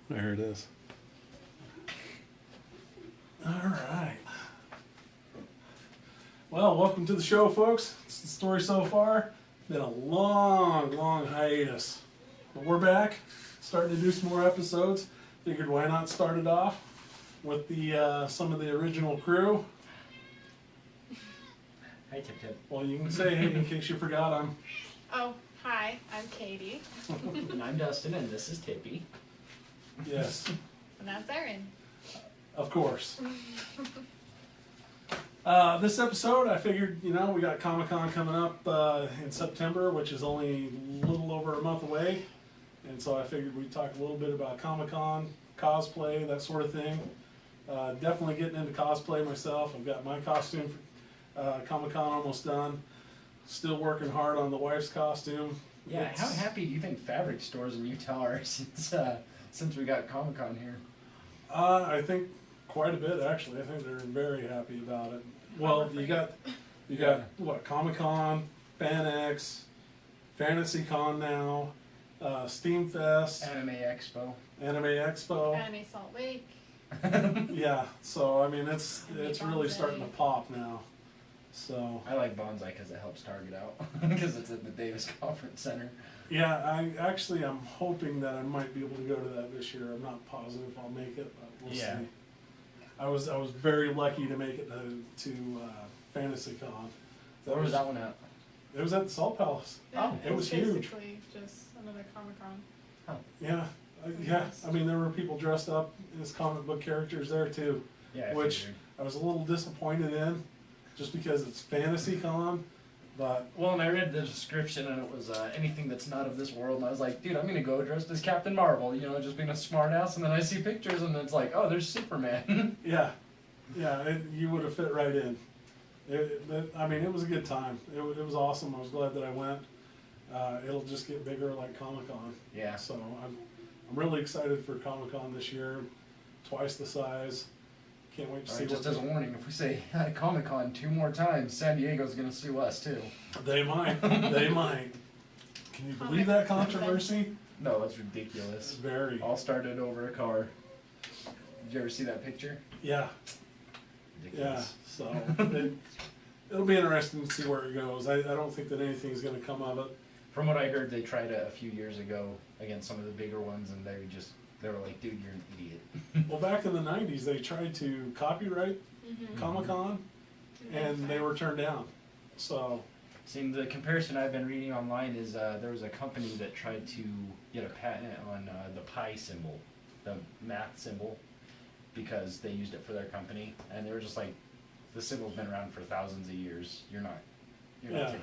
There it is. All right. Well, welcome to the show, folks. It's the story so far. Been a long, long hiatus. But we're back, starting to do some more episodes. Figured why not start it off with the some of the original crew. Hi, Tip Tip. Well, you can say, hey, in case you forgot, I'm... Oh, hi, I'm Katie. And I'm Dustin, and this is Tippy. Yes, And that's Erin. of course. This episode, I figured, we got Comic-Con coming up in September, which is only a little over a month away. And so I figured we'd talk a little bit about Comic-Con, cosplay, that sort of thing. Definitely getting into cosplay myself. I've got my costume for Comic-Con almost done. Still working hard on the wife's costume. Yeah, how happy do you think fabric stores in Utah are since we got Comic-Con here? I think quite a bit, actually. I think they're very happy about it. Well, you got what, Comic-Con, FanX, FantasyCon now, Steamfest, Anime Expo. Anime Expo. Anime Salt Lake. Yeah, so I mean it's really starting to pop now. So I like Bonsai because it helps Target out because it's at the Davis Conference Center. yeah, I'm hoping that I might be able to go to that this year. I'm not positive I'll make it, but we'll Yeah. see. I was very lucky to make it to FantasyCon. Where was that one at? It was at the Salt Palace. Oh, it was huge. Basically just another Comic-Con. Yeah, yeah. I mean, there were people dressed up as comic book characters there too, Yeah, I which figured. I was a little disappointed in, just because it's FantasyCon. But Well, and I read the description and it was anything that's not of this world, and I was like, dude, I'm gonna go dressed as Captain Marvel, just being a smartass, and then I see pictures and it's like, oh, there's Superman. yeah, you would have fit right in. I mean, it was a good time. It was awesome. I was glad that I went. It'll just get bigger like Comic-Con. Yeah. So I'm really excited for Comic-Con this year. Twice the size. Can't wait to see Just what as a warning, if we say Comic-Con 2 more times, San Diego's gonna sue us too. they might. They might. Can you believe that controversy? No, it's ridiculous. Very. All started over a car. Did you ever see that picture? Yeah. Yeah. Ridiculous. So it'll be interesting to see where it goes. I don't think that anything's going to come of it. From what I heard, they tried it a few years ago against some of the bigger ones, and they were like, dude, you're an idiot. Well, back in the 90s, they tried to copyright Comic-Con, and they were turned down. So, See, the comparison I've been reading online is there was a company that tried to get a patent on the pi symbol, the math symbol, because they used it for their company, and they were just like, the symbol's been around for thousands of years. You're not Yeah. taking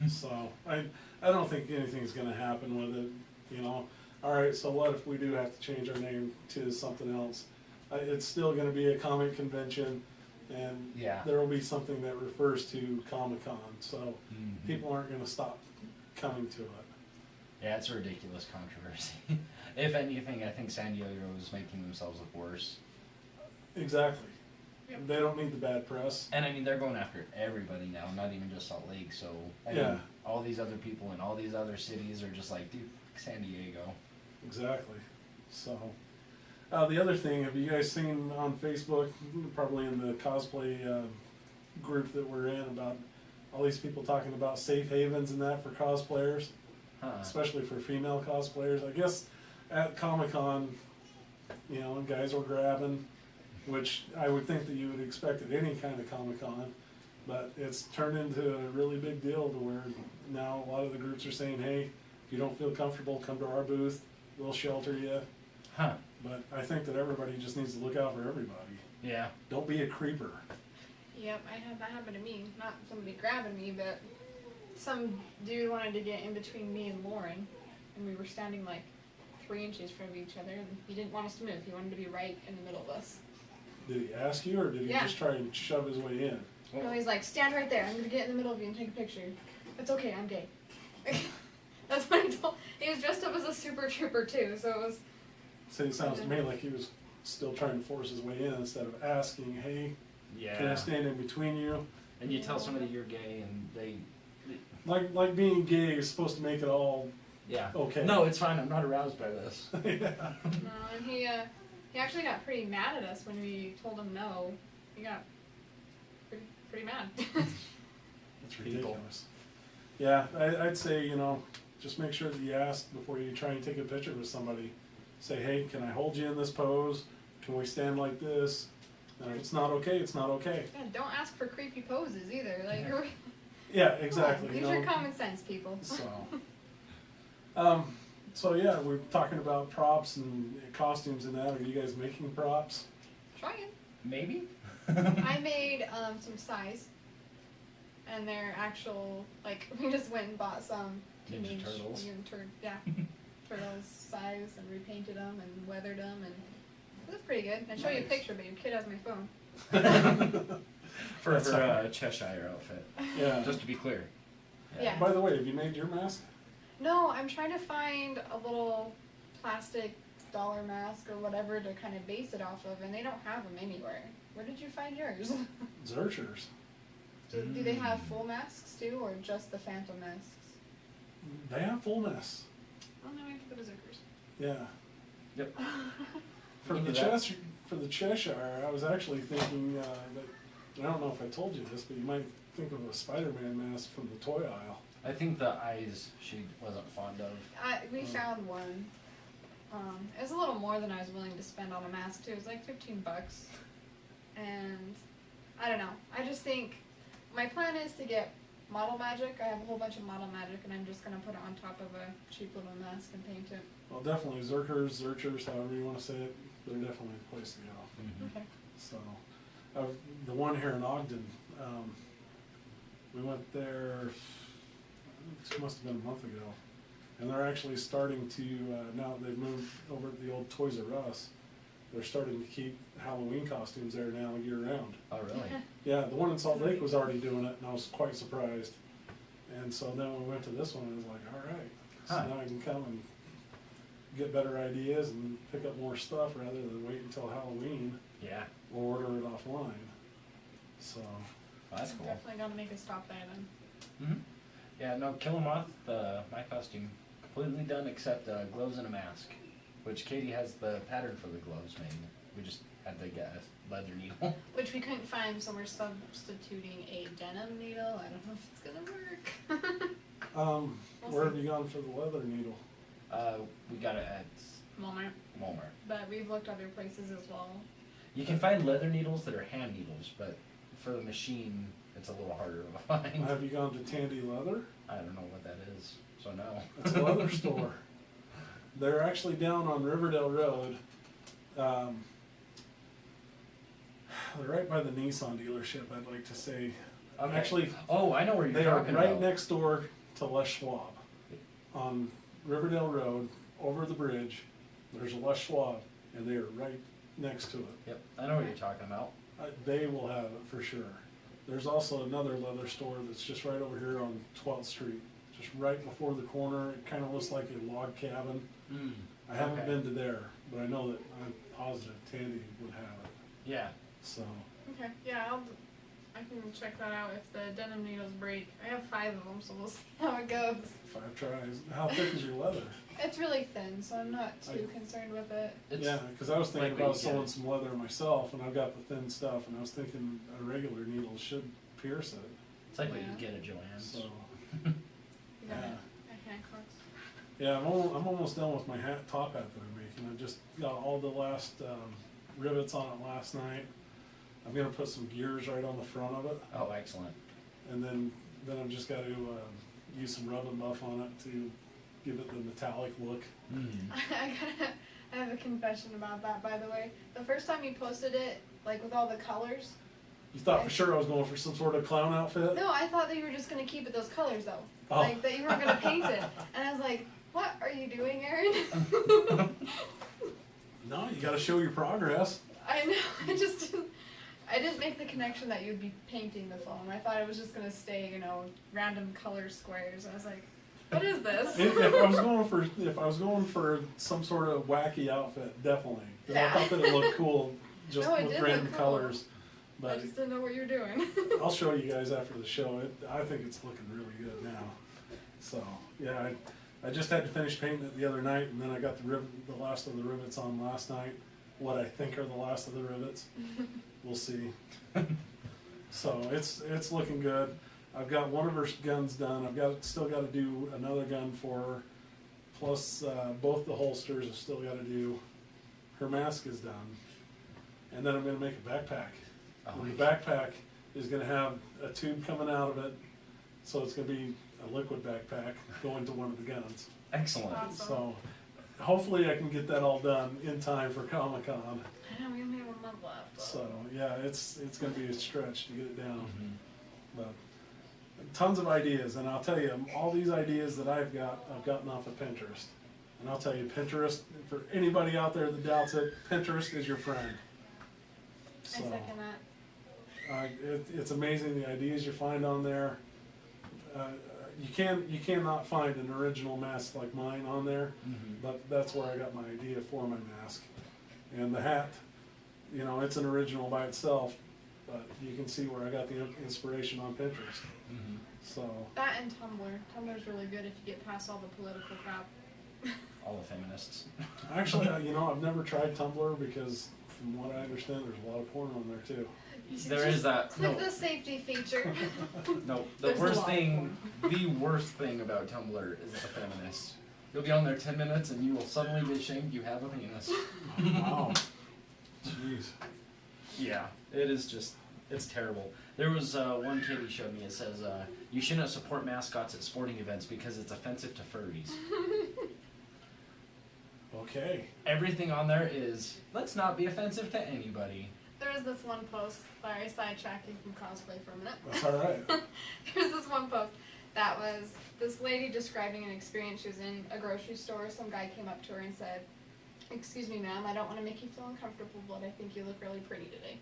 it. so I don't think anything's going to happen with it. All right. So what if we do have to change our name to something else? It's still going to be a comic convention, and Yeah. there will be something that refers to Comic-Con. So Mhm. people aren't going to stop coming to it. Yeah, it's a ridiculous controversy. If anything, I think San Diego is making themselves look worse. Exactly. Yep. They don't need the bad press. And I mean, they're going after everybody now, not even just Salt Lake. So I Yeah. mean, all these other people in all these other cities are just like, dude, San Diego. Exactly. So, the other thing, have you guys seen on Facebook, probably in the cosplay group that we're in, about all these people talking about safe havens and that for cosplayers, Huh. especially for female cosplayers? I guess at Comic-Con, guys were grabbing, which I would think that you would expect at any kind of Comic-Con, but it's turned into a really big deal to where now a lot of the groups are saying, hey, if you don't feel comfortable, come to our booth, we'll shelter you. Huh. But I think that everybody just needs to look out for everybody. Yeah. Don't be a creeper. Yep, I had that happen to me. Not somebody grabbing me, but some dude wanted to get in between me and Lauren, and we were standing like 3 inches from each other, and he didn't want us to move. He wanted to be right in the middle of us. Did he ask you, or did he Yeah. just try and shove his way in? No, he's like, stand right there. I'm gonna get in the middle of you and take a picture. It's okay, I'm gay. That's what I told. He was dressed up as a super trooper too, so it was. So it sounds to me like he was still trying to force his way in instead of asking, hey, can I Yeah. stand in between you? And you tell somebody you're gay, and they Like being gay is supposed to make it all Yeah. Okay. No, it's fine. I'm not aroused by this. Yeah. No, and he actually got pretty mad at us when we told him no. He got pretty mad. It's ridiculous. Yeah, I'd say, you know, just make sure that you ask before you try and take a picture with somebody. Say, hey, can I hold you in this pose? Can we stand like this? And if it's not okay, it's not okay. Yeah, don't ask for creepy poses either. Like, Yeah, exactly. use your common sense, people. So yeah, we're talking about props and costumes and that. Are you guys making props? Trying. Maybe? I made some size, and they're actual, like, we just went and bought some Ninja teenage Turtles. mutant turtles size and repainted them and weathered them, and it was pretty good. I'd show you a Nice. picture, but your kid has my phone. For That's her Cheshire outfit. Yeah. Just to be clear. Yeah. By the way, have you made your mask? No, I'm trying to find a little plastic dollar mask or whatever to kind of base it off of, and they don't have them anywhere. Where did you find yours? Zerchers. Do they have full masks too, or just the phantom masks? They have full masks. Oh no, I have to go to Zerkers. Yeah. Yep. For We the can do that. Cheshire, I was actually thinking that, I don't know if I told you this, but you might think of a Spider-Man mask from the toy aisle. I think the eyes she wasn't fond of. We found one. It was a little more than I was willing to spend on a mask too. It was like $15, and I don't know. I just think my plan is to get Model Magic. I have a whole bunch of Model Magic, and I'm just gonna put it on top of a cheap little mask and paint it. Well, definitely Zerchers, however you want to say it, they're definitely a place to go. Okay. So, the one here in Ogden, we went there, it must have been a month ago, and they're actually starting to, now that they've moved over to the old Toys R Us, they're starting to keep Halloween costumes there now year round. Oh, really? Yeah, the one in Salt Lake was already doing it, and I was quite surprised. And so then we went to this one, and I was like, all right, so Huh. now I can come and get better ideas and pick up more stuff rather than wait until Halloween Yeah. or order it offline. So, Well, that's cool. Definitely gotta make a stop there then. Mm-hmm. Yeah, no, Kill 'Em Moth, my costume, completely done except gloves and a mask, which Katie has the pattern for the gloves made. We just had to get a leather needle. Which we couldn't find, so we're substituting a denim needle. I don't know if it's gonna work. We'll where see. have you gone for the leather needle? We got it at Walmart. Walmart. But we've looked other places as well. You can find leather needles that are hand needles, but for the machine, it's a little harder to find. Have you gone to Tandy Leather? I don't know what that is, so no. It's a leather store. They're actually down on Riverdale Road. They're right by the Nissan dealership, I'd like to say. Okay. Actually, Oh, I know where you're they are talking right about. next door to Les Schwab. On Riverdale Road, over the bridge, there's a Les Schwab, and they are right next to it. Yep, I know what you're talking about. They will have it for sure. There's also another leather store that's just right over here on 12th Street, just right before the corner. It kind of looks like a log cabin. Mm. I haven't Okay. been to there, but I know that I'm positive Tandy would have it. Yeah. So, Okay, yeah, I can check that out if the denim needles break. I have 5 of them, so we'll see how it goes. 5 tries. How thick is your leather? It's really thin, so I'm not too concerned with it. It's, Yeah, because I was thinking like about what you sewing get. some leather myself, and I've got the thin stuff, and I was thinking a regular needle should pierce it. It's like what Yeah. you get at Joann's. So, You got yeah. a hand clocks. Yeah, I'm almost done with my top hat that I'm making. I just got all the last rivets on it last night. I'm gonna put some gears right on the front of it, Oh, excellent. and then I've just got to use some rub and buff on it to give it the metallic look. Mm. I have a confession about that, by the way. The first time you posted it, like with all the colors, You thought for sure I was going for some sort of clown outfit? no, I thought that you were just gonna keep it those colors though. Oh. Like that you weren't gonna paint it. And I was like, what are you doing, Aaron? No, you got to show your progress. I know, I didn't make the connection that you'd be painting the foam. I thought it was just gonna stay, random color squares. I was like, what is this? If I was going for some sort of wacky outfit, definitely. 'Cause I Yeah. thought that it looked cool, just No, it with did random look cool. colors. I But just didn't know what you were doing. I'll show you guys after the show. I think it's looking really good now. So yeah, I just had to finish painting it the other night, and then I got the last of the rivets on last night. What I think are the last of the rivets. We'll see. So it's looking good. I've got one of her guns done. Still got to do another gun for her. Plus, both the holsters have still got to do. Her mask is done, and then I'm going to make a backpack. Oh, And the backpack is going to have a tube coming out of it, so it's going to be a liquid backpack going to one of the guns. excellent. Awesome. So hopefully I can get that all done in time for Comic-Con. I know we only have 1 month left. So yeah, it's going to be a stretch to get it down. Mhm. But tons of ideas, and I'll tell you, all these ideas that I've gotten off of Pinterest. And I'll tell you, Pinterest, for anybody out there that doubts it, Pinterest is your friend. I So second that. it's amazing the ideas you find on there. You cannot find an original mask like mine on there, Mhm. but that's where I got my idea for my mask. And the hat, you know, it's an original by itself, but you can see where I got the inspiration on Pinterest. Mhm. So, That and Tumblr. Tumblr's really good if you get past all the political crap. All the feminists. actually, you know, I've never tried Tumblr because, from what I understand, there's a lot of porn on there too. You should There just is that. Click No, the safety feature. no. The There's a worst lot of thing, the worst thing about Tumblr is the feminists. You'll be on there 10 minutes and you will suddenly be ashamed you have a penis. Wow. Jeez. Yeah, it is just, it's terrible. There was one kid he showed me, it says, you shouldn't support mascots at sporting events because it's offensive to furries. Okay. Everything on there is, let's not be offensive to anybody. There was this one post, sorry, sidetracking from cosplay for a minute. That's all right. There's this one post that was this lady describing an experience. She was in a grocery store. Some guy came up to her and said, "Excuse me, ma'am, I don't want to make you feel uncomfortable, but I think you look really pretty today."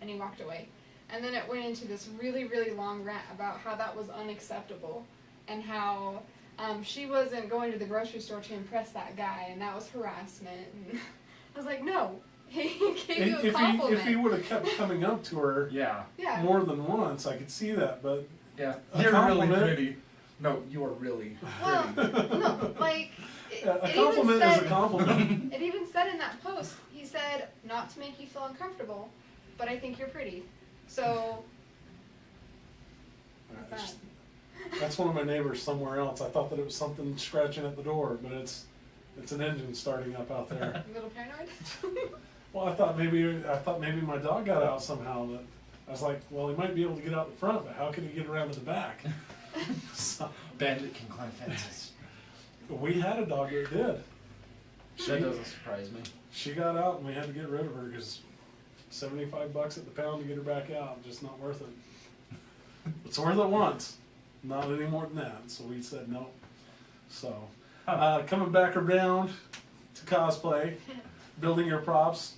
And he walked away. And then it went into this really, really long rant about how that was unacceptable and how she wasn't going to the grocery store to impress that guy, and that was harassment. And I was like, no, he gave you a compliment. If he would have kept coming up to her Yeah, Yeah. more than once, I could see that, but yeah. A You're really compliment? pretty. No, you are really Well, pretty. no, like, a compliment is a compliment. it even said in that post, he said, not to make you feel uncomfortable, but I think you're pretty. So, what's that? That's one of my neighbors somewhere else. I thought that it was something scratching at the door, but it's an engine starting up out there. A little paranoid? Well, I thought maybe my dog got out somehow, but I was like, well, he might be able to get out the front, but how can he get around to the back? So, Bandit can climb fences. we had a dog that did. That doesn't surprise me. She got out and we had to get rid of her because $75 at the pound to get her back out, just not worth it. It's worth it once, not any more than that. So we said no. So coming back around to cosplay, building your props.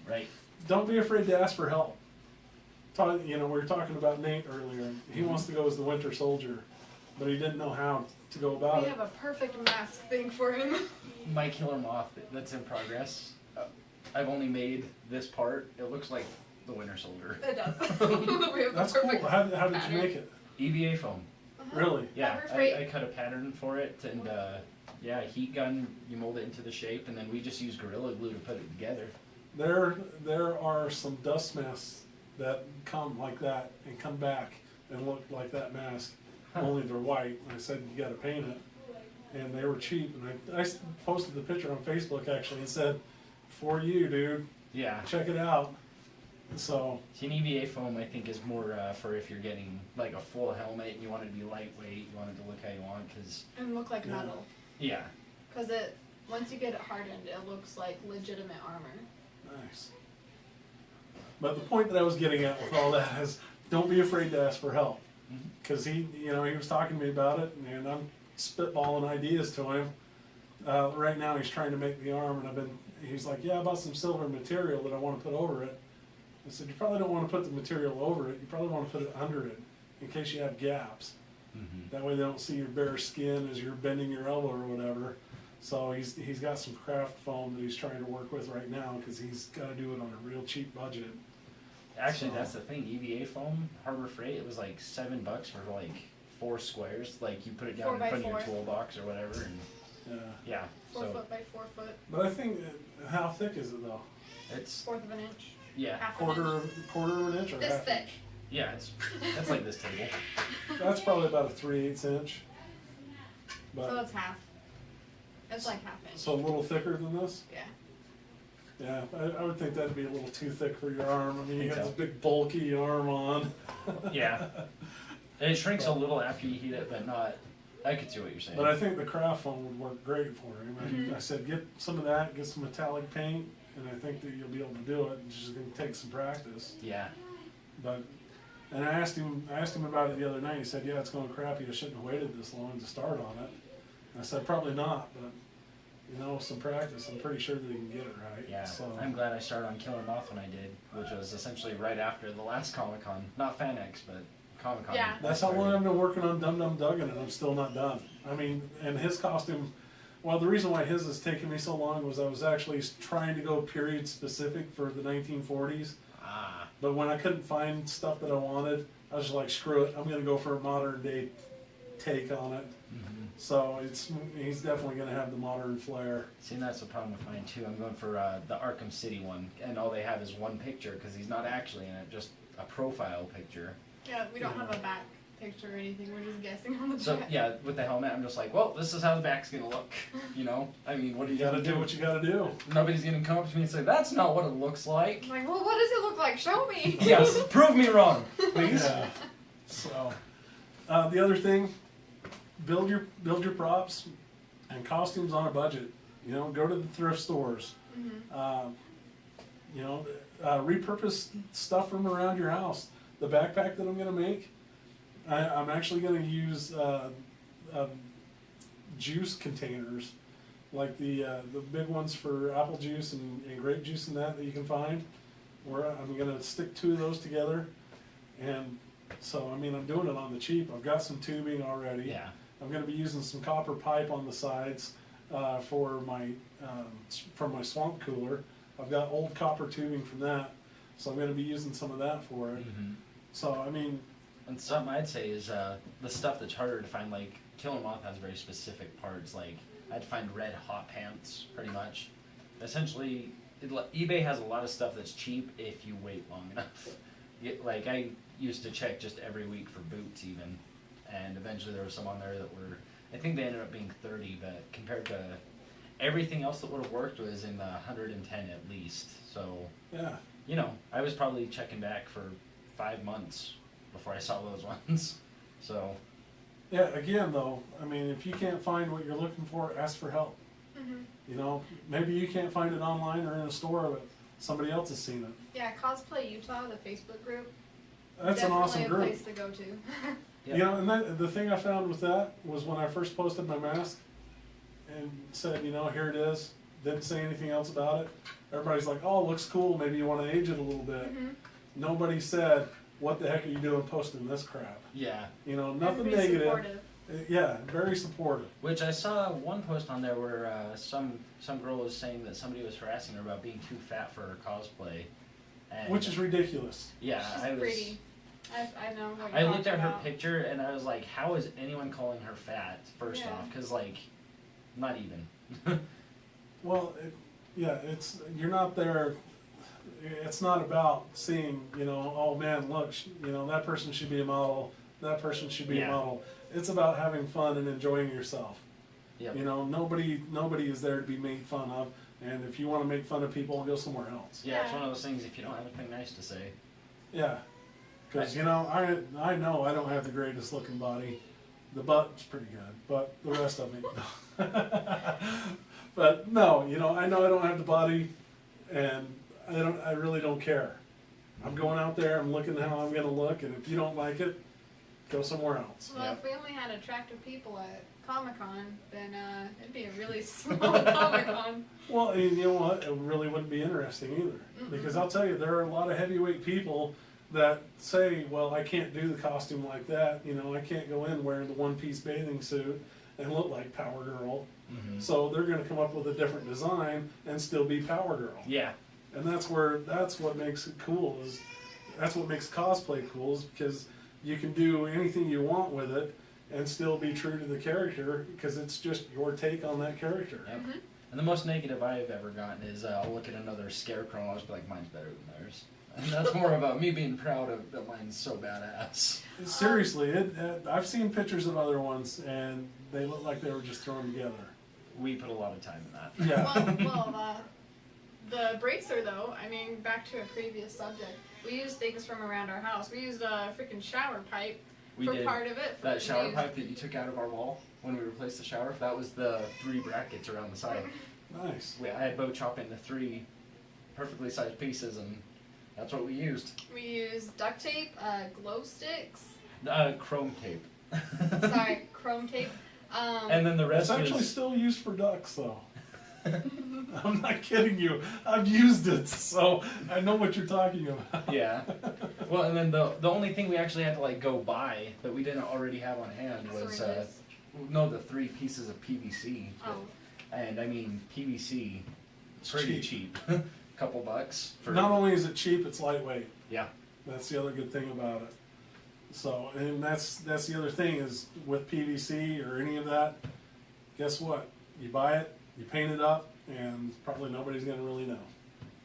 Right. Don't be afraid to ask for help. You know, we were talking about Nate earlier. He wants to go as the Winter Soldier, but he didn't know how to go about We it. have a perfect mask thing for him. My killer moth that's in progress. I've only made this part. It looks like the Winter Soldier. It does. We have That's a cool. perfect How did you pattern. make it? EVA foam. Uh-huh. Really? Yeah, Rubber freight. I cut a pattern for it, and yeah, heat gun. You mold it into the shape, and then we just use Gorilla Glue to put it together. There are some dust masks that come like that and come back and look like that mask, only they're white. And I said, you gotta paint it. And they were cheap. And I posted the picture on Facebook actually and said, for you, dude, Yeah. check it out. So, See, an EVA foam, I think, is more for if you're getting like a full helmet and you want it to be lightweight, you want it to look how you want, because, and look like Yeah. metal. yeah. Because once you get it hardened, it looks like legitimate armor. nice. But the point that I was getting at with all that is, don't be afraid to ask for help. Mhm. Because he was talking to me about it, and I'm spitballing ideas to him. Right now he's trying to make the arm, and he's like, yeah, I bought some silver material that I want to put over it. I said, you probably don't want to put the material over it, you probably want to put it under it, in case you have gaps. Mm-hmm. That way they don't see your bare skin as you're bending your elbow or whatever. So he's got some craft foam that he's trying to work with right now, because he's got to do it on a real cheap budget. Actually, So- that's the thing. EVA foam, Harbor Freight, it was like $7 for like 4 squares, like you put it 4 down by in front of your 4. toolbox or whatever, and Yeah. yeah, 4 so foot by 4 foot, But I think, how thick is it though? it's, 1/4 of an inch, yeah, half an Quarter, inch. quarter of an inch or This half thick. inch? yeah, that's like this table. That's probably about a 3/8 inch. So But, it's half. It's like half inch. so a little thicker than this? Yeah. Yeah, I would think that'd be a little too thick for your arm. I mean, you Think got so. this big bulky arm on. Yeah. And it shrinks a little after you heat it, but not, I could see what you're saying. But I think the craft foam would work great for him. And Mhm. I said, get some of that, get some metallic paint, and I think that you'll be able to do it. It's just gonna take some practice. Yeah, But, and I asked him about it the other night. He said, yeah, it's going crappy. I shouldn't have waited this long to start on it. And I said, probably not, but, you know, with some practice, I'm pretty sure that he can get it right. yeah. So, I'm glad I started on Killer Moth when I did, which was essentially right after the last Comic-Con. Not FanX, but Comic-Con. Yeah. that's how long I've been working on Dum Dum Duggan, and I'm still not done. I mean, and his costume, well, the reason why his has taken me so long was I was actually trying to go period specific for the 1940s. Ah, But when I couldn't find stuff that I wanted, I was just like, screw it, I'm gonna go for a modern day take on it. mhm. So he's definitely gonna have the modern flair. See, and that's the problem with mine too. I'm going for the Arkham City one, and all they have is one picture because he's not actually in it, just a profile picture. Yeah, we don't have a back picture or anything. We're just guessing on the So back. yeah, with the helmet, I'm just like, well, this is how the back's gonna look. You know, I mean, what are You you gotta gonna do do? what you gotta do. Nobody's gonna come up to me and say, that's not what it looks like. I'm like, well, what does it look like? Show me. Yes, prove me wrong, please. Yeah. So, the other thing, build your props and costumes on a budget. You know, go to the thrift stores. Mhm. You know, repurpose stuff from around your house. The backpack that I'm gonna make, I'm actually gonna use juice containers, like the big ones for apple juice and grape juice and that you can find. Where I'm gonna stick 2 of those together, and so I mean I'm doing it on the cheap. I've got some tubing already. Yeah, I'm gonna be using some copper pipe on the sides for my from my swamp cooler. I've got old copper tubing from that, so I'm gonna be using some of that for it. mhm. So I mean, And something I'd say is the stuff that's harder to find, like Killer Moth has very specific parts. Like I'd find red hot pants, pretty much. Essentially, eBay has a lot of stuff that's cheap if you wait long enough. Like I used to check just every week for boots even, and eventually there were some on there that were, I think they ended up being 30, but compared to everything else that would have worked was in the 110 at least. So, yeah, you know, I was probably checking back for 5 months before I saw those ones. So, yeah. Again, though, I mean, if you can't find what you're looking for, ask for help. Mhm. You know, maybe you can't find it online or in a store, but somebody else has seen it. Yeah, Cosplay Utah, the Facebook group. That's an awesome Definitely group. a place to go to. yeah. You know, and the thing I found with that was when I first posted my mask and said, you know, here it is, didn't say anything else about it. Everybody's like, oh, it looks cool, maybe you want to age it a little bit. Mhm. Nobody said, what the heck are you doing posting this crap? Yeah. You know, nothing Everybody's negative. supportive. Yeah, very supportive. Which I saw one post on there where some girl was saying that somebody was harassing her about being too fat for her cosplay. And Which is ridiculous. yeah, She's I was. pretty. I know what you're I looked at talking her about. picture and I was like, how is anyone calling her fat? First Yeah. off, because like, not even. Well, it's you're not there. It's not about seeing, you know, oh man, look, you know, that person should be a model. That person should be Yeah. a model. It's about having fun and enjoying yourself. Yep. You know, nobody is there to be made fun of. And if you want to make fun of people, go somewhere else. Yeah, it's Yeah. one of those things. If you don't have anything nice to say, Yeah, because you know, I know I don't have the greatest looking body. The butt's pretty good, but the rest of me. But no, you know, I know I don't have the body, and I really don't care. I'm going out there. I'm looking how I'm gonna look, and if you don't like it, go somewhere else. Well, Yeah. if we only had attractive people at Comic-Con, then it'd be a really small Comic-Con. Well, and you know what? It really wouldn't be interesting either, because I'll tell you, there are a lot of heavyweight people that say, well, I can't do the costume like that. You know, I can't go in wearing the one-piece bathing suit and look like Power Girl. mm-hmm. So they're going to come up with a different design and still be Power Girl. yeah, And that's what makes it cool. That's what makes cosplay cool, is because you can do anything you want with it, and still be true to the character because it's just your take on that character. Yep. And the most negative I've ever gotten is I'll look at another Scarecrow and I'll just be like, mine's better than theirs. And that's more about me being proud of that mine's so badass. Seriously, I've seen pictures of other ones and they look like they were just thrown together. We put a lot of time in that. Yeah. The bracer though, I mean, back to a previous subject, we used things from around our house. We used a freaking shower pipe We for did. part of it. That shower pipe that you took out of our wall when we replaced the shower, that was the 3 brackets around the side. Nice. I had Bo chop into 3 perfectly sized pieces, and that's what we used. We used duct tape, glow sticks. Chrome tape. Sorry, chrome tape. And then the It's rest actually was... still used for ducks though. I'm not kidding you. I've used it, so I know what you're talking about. Yeah. Well, and then the only thing we actually had to like go buy that we didn't already have on hand was the 3 pieces of PVC. Oh. And I mean PVC, pretty cheap. Couple bucks for. Not only is it cheap, it's lightweight. Yeah. That's the other good thing about it. So, and that's the other thing is with PVC or any of that, guess what? You buy it, you paint it up, and probably nobody's gonna really know.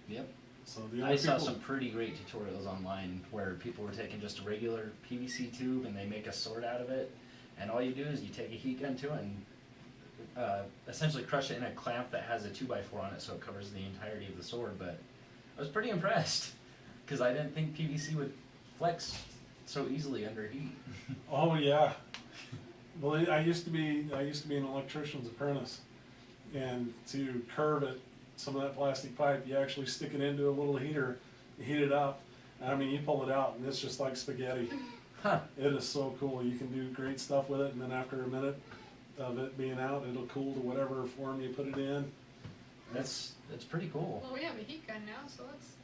Yep. So the I other saw people, some pretty great tutorials online where people were taking just a regular PVC tube and they make a sword out of it, and all you do is you take a heat gun to it and essentially crush it in a clamp that has a 2x4 on it so it covers the entirety of the sword. But I was pretty impressed because I didn't think PVC would flex so easily under heat. Oh yeah. Well, I used to be an electrician's apprentice, and to curve it, some of that plastic pipe, you actually stick it into a little heater, you heat it up, and I mean you pull it out, and it's just like spaghetti. Huh. It is so cool. You can do great stuff with it, and then after a minute of it being out, it'll cool to whatever form you put it in. That's pretty cool. Well, we have a heat gun now, so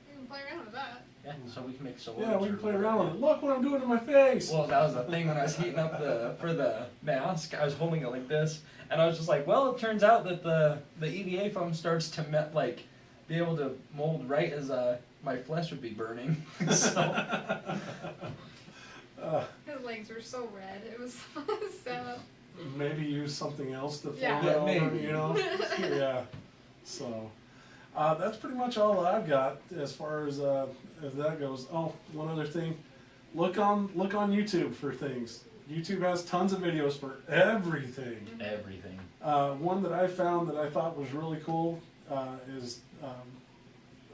we can play around with that. Yeah, so we can make swords. Yeah, we can or play whatever. around with it. Look what I'm doing to my face. Well, that was the thing when I was heating up for the mask. I was holding it like this, and I was just like, well, it turns out that the EVA foam starts to be able to mold right as my flesh would be burning. So His legs were so red. It was so. Maybe use something else to Yeah. form it Yeah, over, maybe. you know? Yeah. So, that's pretty much all that I've got as far as that goes. Oh, one other thing. Look on YouTube for things. YouTube has tons of videos for everything. everything. One that I found that I thought was really cool is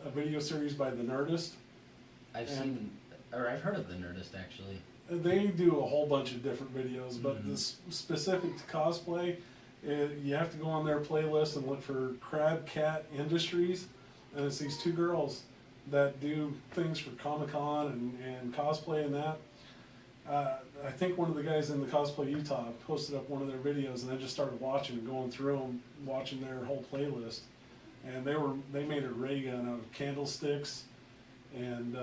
a video series by The Nerdist. I've heard of the Nerdist actually. They do a whole bunch of different videos, but this specific to cosplay, you have to go on their playlist and look for Crab Cat Industries, and it's these 2 girls that do things for Comic-Con and cosplay and that. I think one of the guys in the Cosplay Utah posted up one of their videos, and I just started watching and going through them, watching their whole playlist, and they made a ray gun out of candlesticks and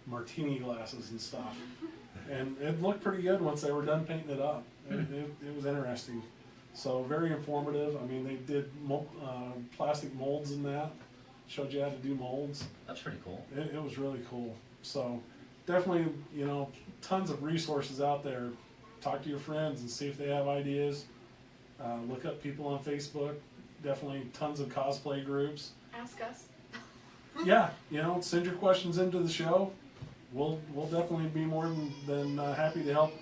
martini glasses and stuff, and it looked pretty good once they were done painting it up. It was interesting, so very informative. I mean, they did plastic molds in that, showed you how to do molds. That's pretty cool. It was really cool. So definitely, tons of resources out there. Talk to your friends and see if they have ideas. Look up people on Facebook. Definitely tons of cosplay groups. Ask us. Yeah, send your questions into the show. We'll definitely be more than happy to help.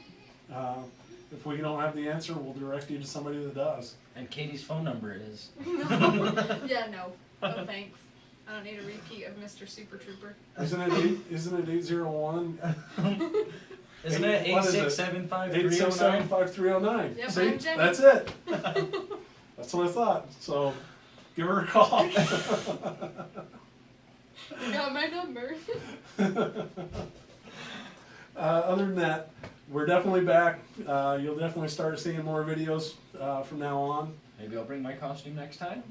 If we don't have the answer, we'll direct you to somebody that does. And Katie's phone number is. Yeah, no. No thanks. I don't need a repeat of Mr. Super Trooper. Isn't it 801? Isn't it What is it? 8675309? 8675309. Yep, See, I'm Jenny. that's it. That's what I thought. So, give her a call. You got my number. Other than that, we're definitely back. You'll definitely start seeing more videos from now on. Maybe I'll bring my costume next time.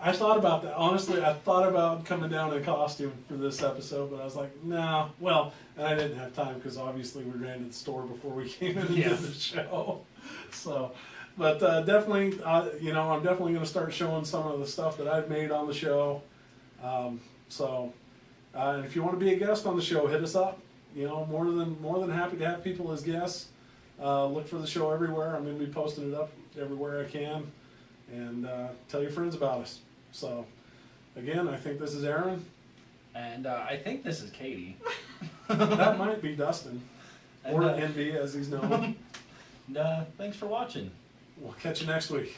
I thought about that. Honestly, I thought about coming down in costume for this episode, but I was like, no. Well, and I didn't have time because obviously we ran to the store before we came into the show. So, but definitely, I'm definitely going to start showing some of the stuff that I've made on the show. And if you want to be a guest on the show, hit us up. More than happy to have people as guests. Look for the show everywhere. I'm going to be posting it up everywhere I can. And tell your friends about us. So, again, I think this is Aaron. And I think this is Katie. That might be Dustin. And, Or Envy, as he's known. And thanks for watching. We'll catch you next week.